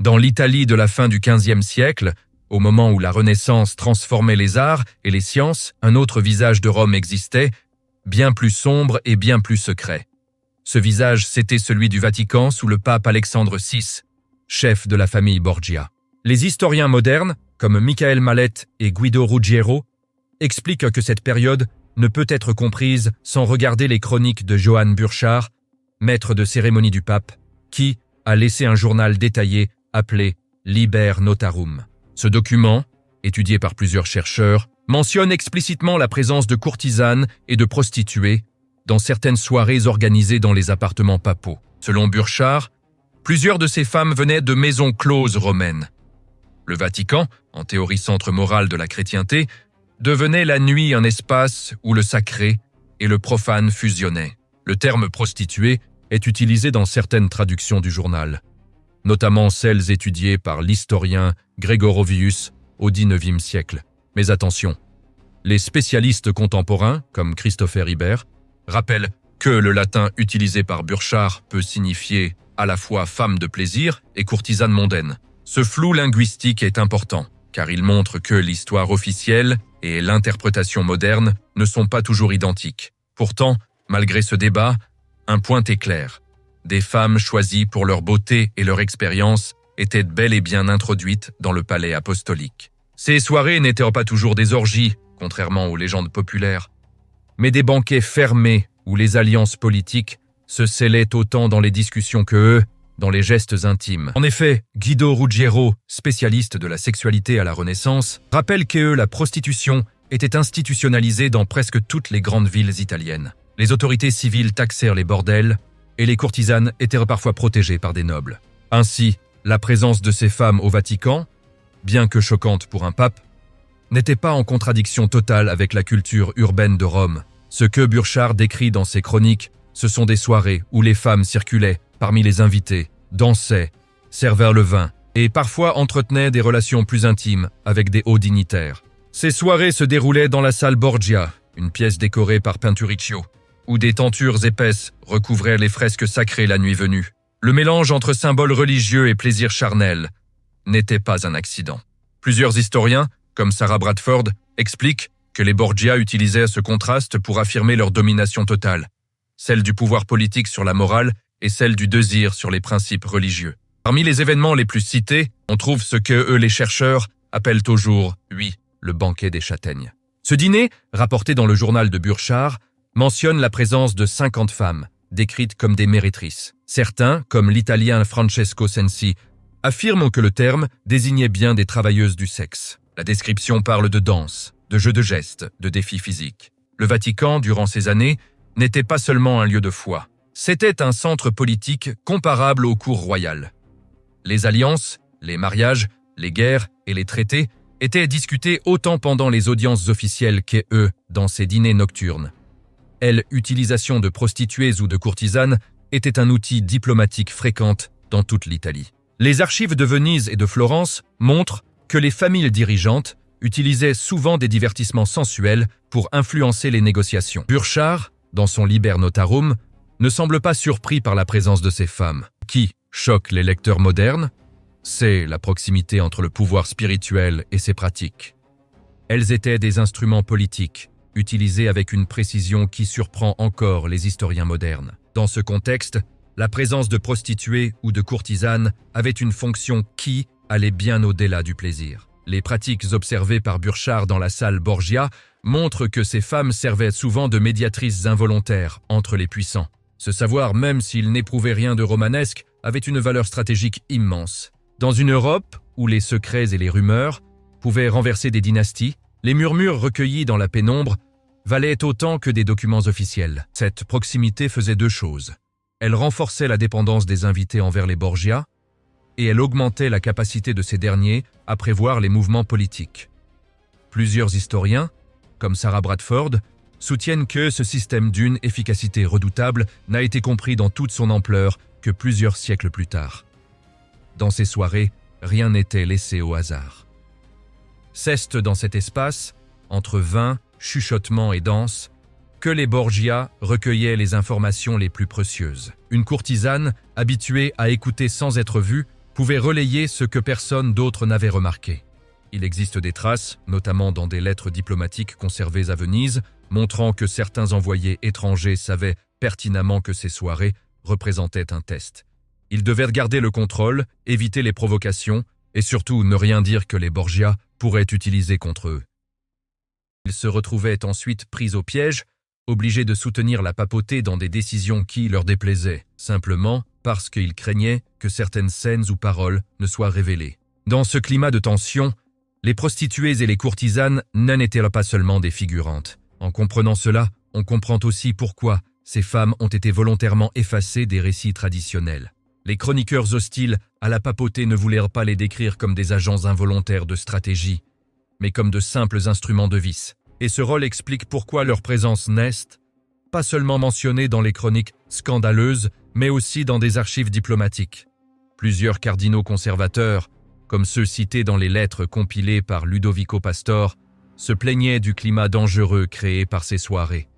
Dans l'Italie de la fin du XVe siècle, au moment où la Renaissance transformait les arts et les sciences, un autre visage de Rome existait, bien plus sombre et bien plus secret. Ce visage, c'était celui du Vatican sous le pape Alexandre VI, chef de la famille Borgia. Les historiens modernes, comme Michael Mallet et Guido Ruggiero, expliquent que cette période ne peut être comprise sans regarder les chroniques de Johann Burchard, maître de cérémonie du pape, qui a laissé un journal détaillé appelé Liber Notarum. Ce document, étudié par plusieurs chercheurs, mentionne explicitement la présence de courtisanes et de prostituées dans certaines soirées organisées dans les appartements papaux. Selon Burchard, plusieurs de ces femmes venaient de maisons closes romaines. Le Vatican, en théorie centre moral de la chrétienté, devenait la nuit un espace où le sacré et le profane fusionnaient. Le terme prostituée est utilisé dans certaines traductions du journal, notamment celles étudiées par l'historien Gregorovius au XIXe siècle. Mais attention, les spécialistes contemporains, comme Christopher Ibert, rappellent que le latin utilisé par Burchard peut signifier à la fois femme de plaisir et courtisane mondaine. Ce flou linguistique est important, car il montre que l'histoire officielle et l'interprétation moderne ne sont pas toujours identiques. Pourtant, malgré ce débat, un point est clair. Des femmes choisies pour leur beauté et leur expérience étaient bel et bien introduites dans le palais apostolique. Ces soirées n'étaient pas toujours des orgies, contrairement aux légendes populaires, mais des banquets fermés où les alliances politiques se scellaient autant dans les discussions que eux, dans les gestes intimes. En effet, Guido Ruggiero, spécialiste de la sexualité à la Renaissance, rappelle que la prostitution était institutionnalisée dans presque toutes les grandes villes italiennes. Les autorités civiles taxèrent les bordels et les courtisanes étaient parfois protégées par des nobles. Ainsi, la présence de ces femmes au Vatican, bien que choquante pour un pape, n'était pas en contradiction totale avec la culture urbaine de Rome. Ce que Burchard décrit dans ses chroniques, ce sont des soirées où les femmes circulaient parmi les invités, dansaient, servèrent le vin et parfois entretenaient des relations plus intimes avec des hauts dignitaires. Ces soirées se déroulaient dans la salle Borgia, une pièce décorée par Pinturicchio, où des tentures épaisses recouvraient les fresques sacrées la nuit venue. Le mélange entre symboles religieux et plaisirs charnels n'était pas un accident. Plusieurs historiens, comme Sarah Bradford, expliquent que les Borgia utilisaient ce contraste pour affirmer leur domination totale, celle du pouvoir politique sur la morale et celle du désir sur les principes religieux. Parmi les événements les plus cités, on trouve ce que eux les chercheurs appellent au jour, oui, le banquet des châtaignes. Ce dîner, rapporté dans le journal de Burchard, mentionne la présence de 50 femmes, décrites comme des méretrices. Certains, comme l'italien Francesco Sensi, affirment que le terme désignait bien des travailleuses du sexe. La description parle de danse, de jeux de gestes, de défis physiques. Le Vatican, durant ces années, n'était pas seulement un lieu de foi. C'était un centre politique comparable aux cours royales. Les alliances, les mariages, les guerres et les traités étaient discutés autant pendant les audiences officielles dans ces dîners nocturnes. L'utilisation de prostituées ou de courtisanes était un outil diplomatique fréquent dans toute l'Italie. Les archives de Venise et de Florence montrent que les familles dirigeantes utilisaient souvent des divertissements sensuels pour influencer les négociations. Burchard, dans son Liber Notarum, ne semble pas surpris par la présence de ces femmes. Qui choque les lecteurs modernes, c'est la proximité entre le pouvoir spirituel et ses pratiques. Elles étaient des instruments politiques, utilisés avec une précision qui surprend encore les historiens modernes. Dans ce contexte, la présence de prostituées ou de courtisanes avait une fonction qui allait bien au-delà du plaisir. Les pratiques observées par Burchard dans la salle Borgia montrent que ces femmes servaient souvent de médiatrices involontaires entre les puissants. Ce savoir, même s'il n'éprouvait rien de romanesque, avait une valeur stratégique immense. Dans une Europe où les secrets et les rumeurs pouvaient renverser des dynasties, les murmures recueillis dans la pénombre valaient autant que des documents officiels. Cette proximité faisait deux choses. Elle renforçait la dépendance des invités envers les Borgia et elle augmentait la capacité de ces derniers à prévoir les mouvements politiques. Plusieurs historiens, comme Sarah Bradford, soutiennent que ce système d'une efficacité redoutable n'a été compris dans toute son ampleur que plusieurs siècles plus tard. Dans ces soirées, rien n'était laissé au hasard. C'est dans cet espace, entre vin, chuchotement et danse, que les Borgia recueillaient les informations les plus précieuses. Une courtisane, habituée à écouter sans être vue, pouvait relayer ce que personne d'autre n'avait remarqué. Il existe des traces, notamment dans des lettres diplomatiques conservées à Venise, montrant que certains envoyés étrangers savaient pertinemment que ces soirées représentaient un test. Ils devaient garder le contrôle, éviter les provocations et surtout ne rien dire que les Borgia pourraient utiliser contre eux. Ils se retrouvaient ensuite pris au piège, obligés de soutenir la papauté dans des décisions qui leur déplaisaient, simplement parce qu'ils craignaient que certaines scènes ou paroles ne soient révélées. Dans ce climat de tension, les prostituées et les courtisanes n'en étaient pas seulement des figurantes. En comprenant cela, on comprend aussi pourquoi ces femmes ont été volontairement effacées des récits traditionnels. Les chroniqueurs hostiles à la papauté ne voulaient pas les décrire comme des agents involontaires de stratégie, mais comme de simples instruments de vice. Et ce rôle explique pourquoi leur présence n'est pas seulement mentionnée dans les chroniques scandaleuses, mais aussi dans des archives diplomatiques. Plusieurs cardinaux conservateurs, comme ceux cités dans les lettres compilées par Ludovico Pastor, se plaignaient du climat dangereux créé par ces soirées.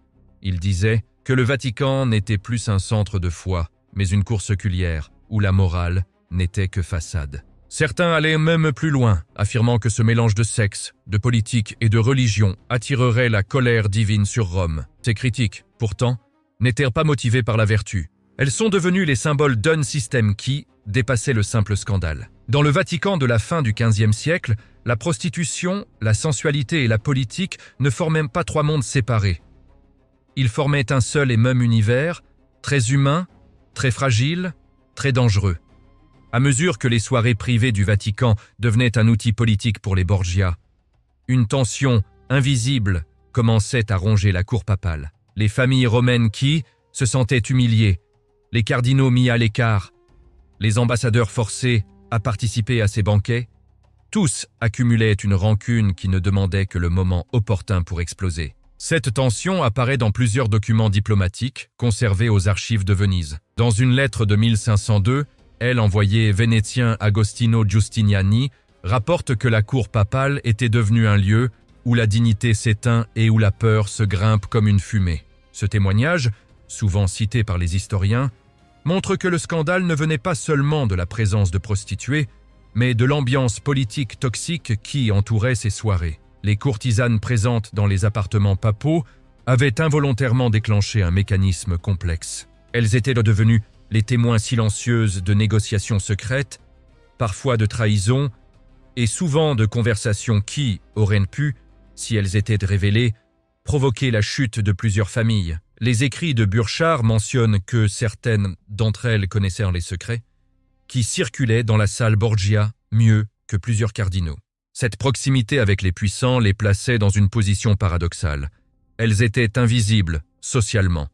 Ils disaient que le Vatican n'était plus un centre de foi, mais une cour séculière, où la morale n'était que façade. Certains allaient même plus loin, affirmant que ce mélange de sexe, de politique et de religion attirerait la colère divine sur Rome. Ces critiques, pourtant, n'étaient pas motivées par la vertu. Elles sont devenues les symboles d'un système qui dépassait le simple scandale. Dans le Vatican de la fin du XVe siècle, la prostitution, la sensualité et la politique ne formaient pas trois mondes séparés. Ils formaient un seul et même univers, très humain, très fragile, très dangereux. À mesure que les soirées privées du Vatican devenaient un outil politique pour les Borgia, une tension invisible commençait à ronger la cour papale. Les familles romaines qui se sentaient humiliées, les cardinaux mis à l'écart, les ambassadeurs forcés à participer à ces banquets, tous accumulaient une rancune qui ne demandait que le moment opportun pour exploser. Cette tension apparaît dans plusieurs documents diplomatiques conservés aux archives de Venise. Dans une lettre de 1502, envoyée vénétien Agostino Giustiniani, rapporte que la cour papale était devenue un lieu où la dignité s'éteint et où la peur se grimpe comme une fumée. Ce témoignage, souvent cité par les historiens, montre que le scandale ne venait pas seulement de la présence de prostituées, mais de l'ambiance politique toxique qui entourait ces soirées. Les courtisanes présentes dans les appartements papaux avaient involontairement déclenché un mécanisme complexe. Elles étaient devenues les témoins silencieuses de négociations secrètes, parfois de trahisons, et souvent de conversations qui auraient pu, si elles étaient révélées, provoquer la chute de plusieurs familles. Les écrits de Burchard mentionnent que certaines d'entre elles connaissaient les secrets, qui circulaient dans la salle Borgia mieux que plusieurs cardinaux. Cette proximité avec les puissants les plaçait dans une position paradoxale. Elles étaient invisibles, socialement,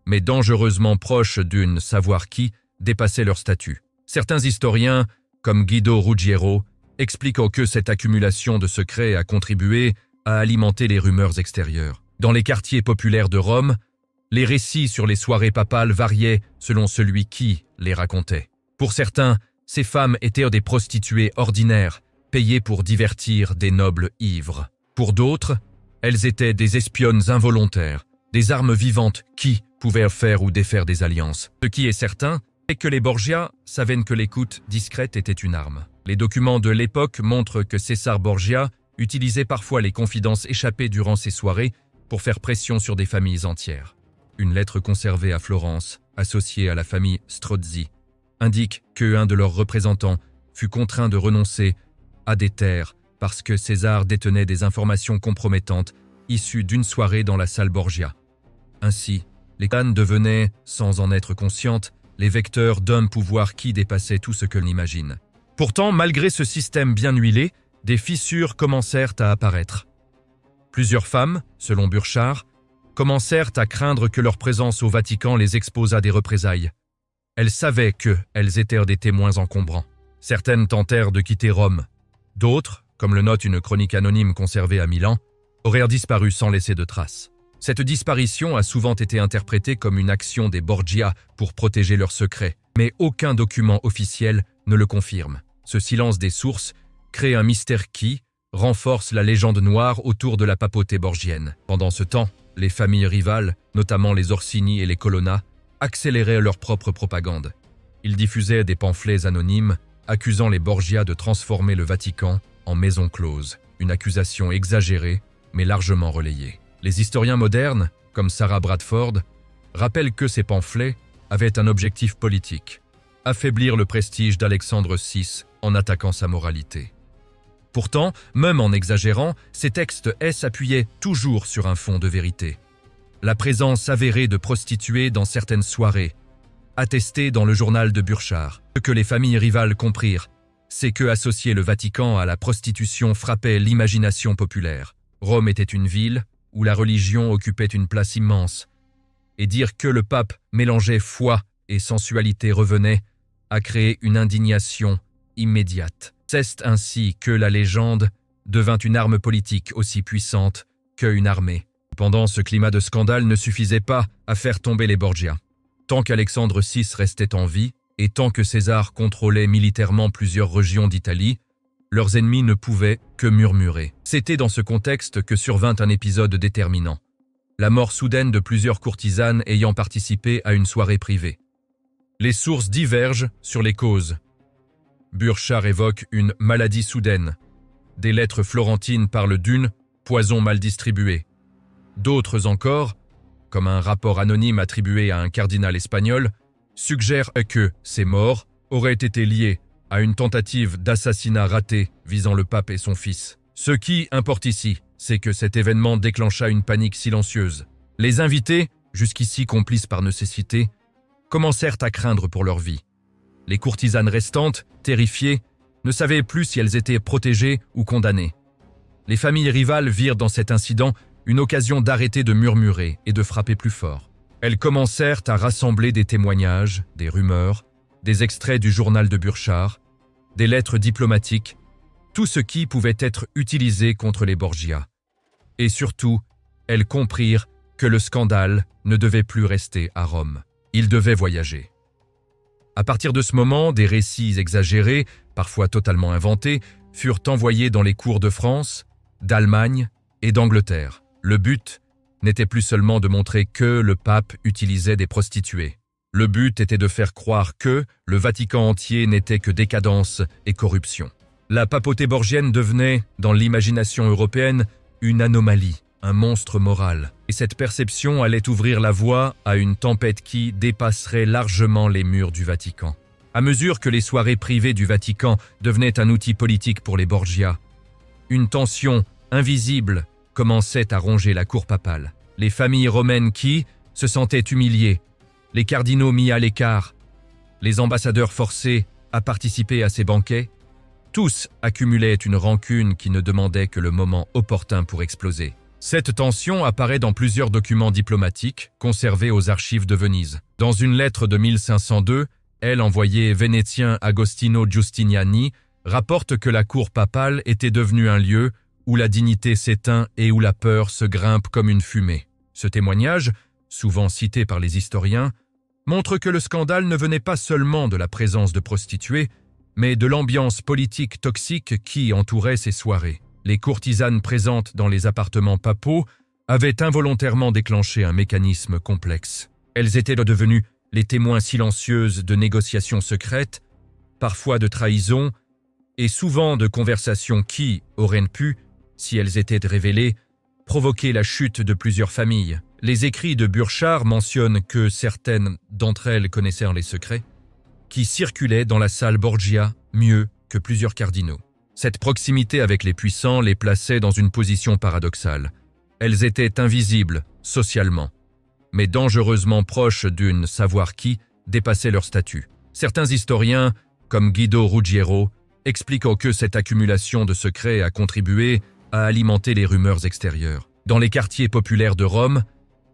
mais dangereusement proches d'une savoir qui dépassait leur statut. Certains historiens, comme Guido Ruggiero, expliquent que cette accumulation de secrets a contribué à alimenter les rumeurs extérieures. Dans les quartiers populaires de Rome, les récits sur les soirées papales variaient selon celui qui les racontait. Pour certains, ces femmes étaient des prostituées ordinaires, payées pour divertir des nobles ivres. Pour d'autres, elles étaient des espionnes involontaires, des armes vivantes qui pouvaient faire ou défaire des alliances. Ce qui est certain, c'est que les Borgia savaient que l'écoute discrète était une arme. Les documents de l'époque montrent que César Borgia utilisait parfois les confidences échappées durant ses soirées pour faire pression sur des familles entières. Une lettre conservée à Florence, associée à la famille Strozzi, indique qu'un de leurs représentants fut contraint de renoncer à des terres parce que César détenait des informations compromettantes issues d'une soirée dans la salle Borgia. Ainsi, les cannes devenaient, sans en être conscientes, les vecteurs d'un pouvoir qui dépassait tout ce que l'on imagine. Pourtant, malgré ce système bien huilé, des fissures commencèrent à apparaître. Plusieurs femmes, selon Burchard, commencèrent à craindre que leur présence au Vatican les expose à des représailles. Elles savaient qu'elles étaient des témoins encombrants. Certaines tentèrent de quitter Rome. D'autres, comme le note une chronique anonyme conservée à Milan, auraient disparu sans laisser de traces. Cette disparition a souvent été interprétée comme une action des Borgia pour protéger leurs secrets, mais aucun document officiel ne le confirme. Ce silence des sources crée un mystère qui renforce la légende noire autour de la papauté borgienne. Pendant ce temps, les familles rivales, notamment les Orsini et les Colonna, accéléraient leur propre propagande. Ils diffusaient des pamphlets anonymes, accusant les Borgia de transformer le Vatican en maison close, une accusation exagérée mais largement relayée. Les historiens modernes, comme Sarah Bradford, rappellent que ces pamphlets avaient un objectif politique, affaiblir le prestige d'Alexandre VI en attaquant sa moralité. Pourtant, même en exagérant, ces textes s'appuyaient toujours sur un fond de vérité. La présence avérée de prostituées dans certaines soirées, attestée dans le journal de Burchard. Ce que les familles rivales comprirent, c'est que associer le Vatican à la prostitution frappait l'imagination populaire. Rome était une ville où la religion occupait une place immense, et dire que le pape mélangeait foi et sensualité revenait à créer une indignation immédiate. C'est ainsi que la légende devint une arme politique aussi puissante qu'une armée. Cependant, ce climat de scandale ne suffisait pas à faire tomber les Borgia. Tant qu'Alexandre VI restait en vie et tant que César contrôlait militairement plusieurs régions d'Italie, leurs ennemis ne pouvaient que murmurer. C'était dans ce contexte que survint un épisode déterminant. La mort soudaine de plusieurs courtisanes ayant participé à une soirée privée. Les sources divergent sur les causes. Burchard évoque une maladie soudaine. Des lettres florentines parlent d'une poison mal distribué. D'autres encore, comme un rapport anonyme attribué à un cardinal espagnol, suggèrent que ces morts auraient été liées à une tentative d'assassinat raté visant le pape et son fils. Ce qui importe ici, c'est que cet événement déclencha une panique silencieuse. Les invités, jusqu'ici complices par nécessité, commencèrent à craindre pour leur vie. Les courtisanes restantes, terrifiées, ne savaient plus si elles étaient protégées ou condamnées. Les familles rivales virent dans cet incident une occasion d'arrêter de murmurer et de frapper plus fort. Elles commencèrent à rassembler des témoignages, des rumeurs, des extraits du journal de Burchard, des lettres diplomatiques, tout ce qui pouvait être utilisé contre les Borgia. Et surtout, elles comprirent que le scandale ne devait plus rester à Rome. Il devait voyager. À partir de ce moment, des récits exagérés, parfois totalement inventés, furent envoyés dans les cours de France, d'Allemagne et d'Angleterre. Le but n'était plus seulement de montrer que le pape utilisait des prostituées. Le but était de faire croire que le Vatican entier n'était que décadence et corruption. La papauté borgienne devenait, dans l'imagination européenne, une anomalie, un monstre moral. Et cette perception allait ouvrir la voie à une tempête qui dépasserait largement les murs du Vatican. À mesure que les soirées privées du Vatican devenaient un outil politique pour les Borgia, une tension invisible commençait à ronger la cour papale. Les familles romaines qui se sentaient humiliées, les cardinaux mis à l'écart, les ambassadeurs forcés à participer à ces banquets, tous accumulaient une rancune qui ne demandait que le moment opportun pour exploser. Cette tension apparaît dans plusieurs documents diplomatiques conservés aux archives de Venise. Dans une lettre de 1502, l'envoyé vénétien Agostino Giustiniani rapporte que la cour papale était devenue un lieu où la dignité s'éteint et où la peur se grimpe comme une fumée. Ce témoignage, souvent cité par les historiens, montre que le scandale ne venait pas seulement de la présence de prostituées, mais de l'ambiance politique toxique qui entourait ces soirées. Les courtisanes présentes dans les appartements papaux avaient involontairement déclenché un mécanisme complexe. Elles étaient devenues les témoins silencieuses de négociations secrètes, parfois de trahisons, et souvent de conversations qui auraient pu, si elles étaient révélées, provoquer la chute de plusieurs familles. Les écrits de Burchard mentionnent que certaines d'entre elles connaissaient les secrets, qui circulaient dans la salle Borgia mieux que plusieurs cardinaux. Cette proximité avec les puissants les plaçait dans une position paradoxale. Elles étaient invisibles, socialement, mais dangereusement proches d'une savoir qui dépassait leur statut. Certains historiens, comme Guido Ruggiero, expliquent que cette accumulation de secrets a contribué à alimenter les rumeurs extérieures. Dans les quartiers populaires de Rome,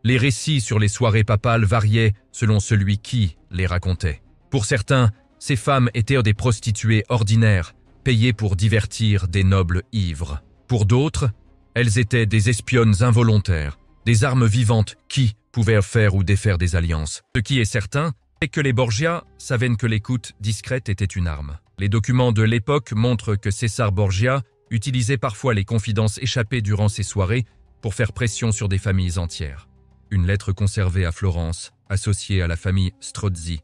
les récits sur les soirées papales variaient selon celui qui les racontait. Pour certains, ces femmes étaient des prostituées ordinaires, payées pour divertir des nobles ivres. Pour d'autres, elles étaient des espionnes involontaires, des armes vivantes qui pouvaient faire ou défaire des alliances. Ce qui est certain, c'est que les Borgia savaient que l'écoute discrète était une arme. Les documents de l'époque montrent que César Borgia utilisait parfois les confidences échappées durant ses soirées pour faire pression sur des familles entières. Une lettre conservée à Florence, associée à la famille Strozzi,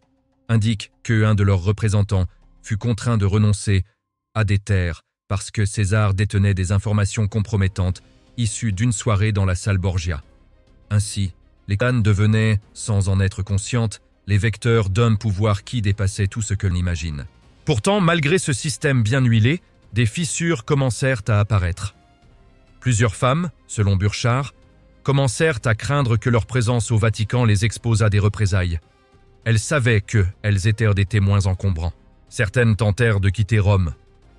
indique qu'un de leurs représentants fut contraint de renoncer à des terres parce que César détenait des informations compromettantes issues d'une soirée dans la salle Borgia. Ainsi, les cannes devenaient, sans en être conscientes, les vecteurs d'un pouvoir qui dépassait tout ce que l'on imagine. Pourtant, malgré ce système bien huilé, des fissures commencèrent à apparaître. Plusieurs femmes, selon Burchard, commencèrent à craindre que leur présence au Vatican les expose à des représailles. Elles savaient qu'elles étaient des témoins encombrants. Certaines tentèrent de quitter Rome.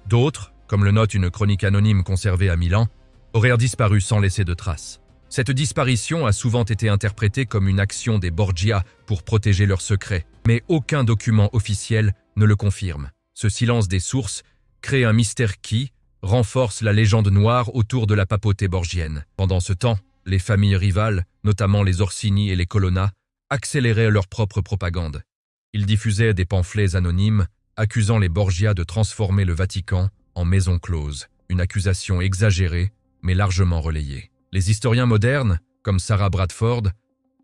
D'autres, comme le note une chronique anonyme conservée à Milan, auraient disparu sans laisser de traces. Cette disparition a souvent été interprétée comme une action des Borgia pour protéger leurs secrets, mais aucun document officiel ne le confirme. Ce silence des sources crée un mystère qui renforce la légende noire autour de la papauté borgienne. Pendant ce temps, les familles rivales, notamment les Orsini et les Colonna, accéléraient leur propre propagande. Ils diffusaient des pamphlets anonymes accusant les Borgia de transformer le Vatican en maison close, une accusation exagérée mais largement relayée. Les historiens modernes, comme Sarah Bradford,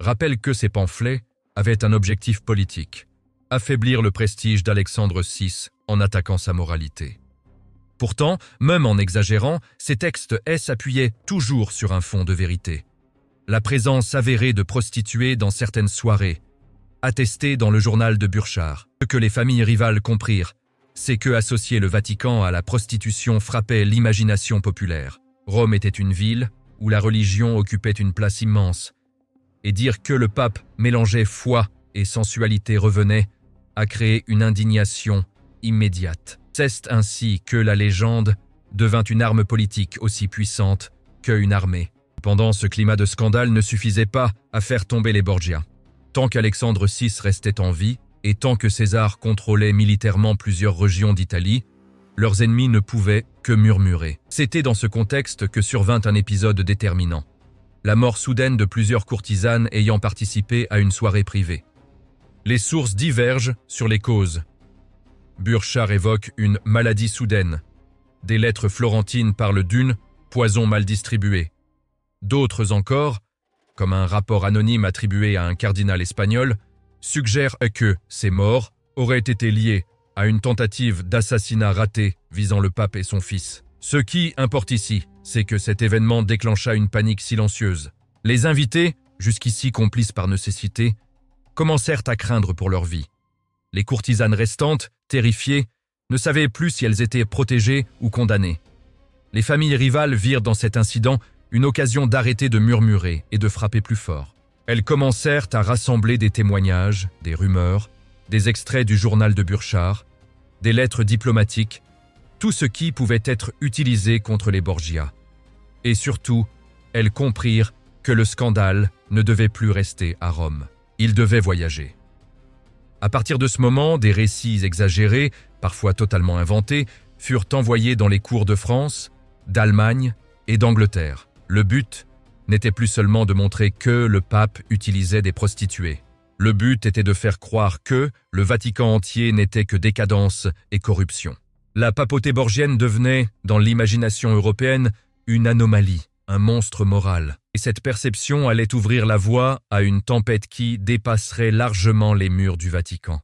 rappellent que ces pamphlets avaient un objectif politique, affaiblir le prestige d'Alexandre VI en attaquant sa moralité. Pourtant, même en exagérant, ces textes s'appuyaient toujours sur un fond de vérité. La présence avérée de prostituées dans certaines soirées, attestée dans le journal de Burchard. Ce que les familles rivales comprirent, c'est que associer le Vatican à la prostitution frappait l'imagination populaire. Rome était une ville où la religion occupait une place immense, et dire que le pape mélangeait foi et sensualité revenait à créer une indignation immédiate. C'est ainsi que la légende devint une arme politique aussi puissante qu'une armée. Cependant, ce climat de scandale ne suffisait pas à faire tomber les Borgia. Tant qu'Alexandre VI restait en vie et tant que César contrôlait militairement plusieurs régions d'Italie, leurs ennemis ne pouvaient que murmurer. C'était dans ce contexte que survint un épisode déterminant. La mort soudaine de plusieurs courtisanes ayant participé à une soirée privée. Les sources divergent sur les causes. Burchard évoque une maladie soudaine. Des lettres florentines parlent d'une poison mal distribué. D'autres encore, comme un rapport anonyme attribué à un cardinal espagnol, suggèrent que ces morts auraient été liées à une tentative d'assassinat raté visant le pape et son fils. Ce qui importe ici, c'est que cet événement déclencha une panique silencieuse. Les invités, jusqu'ici complices par nécessité, commencèrent à craindre pour leur vie. Les courtisanes restantes, terrifiées, ne savaient plus si elles étaient protégées ou condamnées. Les familles rivales virent dans cet incident une occasion d'arrêter de murmurer et de frapper plus fort. Elles commencèrent à rassembler des témoignages, des rumeurs, des extraits du journal de Burchard, des lettres diplomatiques, tout ce qui pouvait être utilisé contre les Borgia. Et surtout, elles comprirent que le scandale ne devait plus rester à Rome. Il devait voyager. À partir de ce moment, des récits exagérés, parfois totalement inventés, furent envoyés dans les cours de France, d'Allemagne et d'Angleterre. Le but n'était plus seulement de montrer que le pape utilisait des prostituées. Le but était de faire croire que le Vatican entier n'était que décadence et corruption. La papauté borgienne devenait, dans l'imagination européenne, une anomalie, un monstre moral. Et cette perception allait ouvrir la voie à une tempête qui dépasserait largement les murs du Vatican.